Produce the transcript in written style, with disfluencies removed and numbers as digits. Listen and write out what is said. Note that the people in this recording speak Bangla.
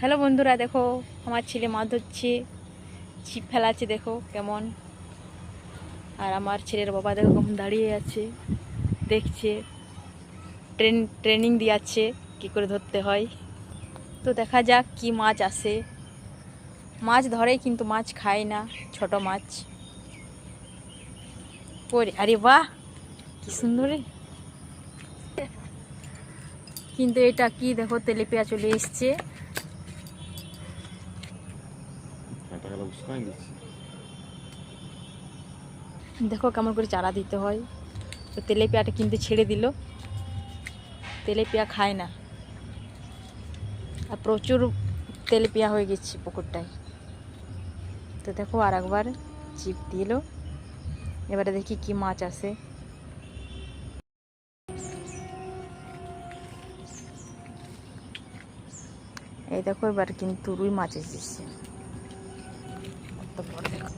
হ্যালো বন্ধুরা, দেখো আমার ছেলে মাছ ধরছে, ছিপ ফেলাচ্ছে, দেখো কেমন। আর আমার ছেলের বাবা দেখো কেমন দাঁড়িয়ে আছে, দেখছে, ট্রেনিং দিয়াচ্ছে কি করে ধরতে হয়। তো দেখা যাক কি মাছ আসে। মাছ ধরে কিন্তু মাছ খায় না, ছোট মাছ। ওরে আরে বাহ, কি সুন্দর রে। কিন্তু এটা কি দেখো, তেলেপিয়া চলে এসছে। দেখো কেমন করে চারা দিতে হয়। তো তেলেপিয়াটা কিন্তু ছেড়ে দিল। তেলেপিয়া খায় না, আর প্রচুর তেলেপিয়া হয়ে গেছে পুকুরটায়। তো দেখো আর একবার চিপ দিল। এবারে দেখি কি মাছ আসে। এই দেখো এবার কিন্তু রুই মাছ এসেছে, কত বড় দেখো।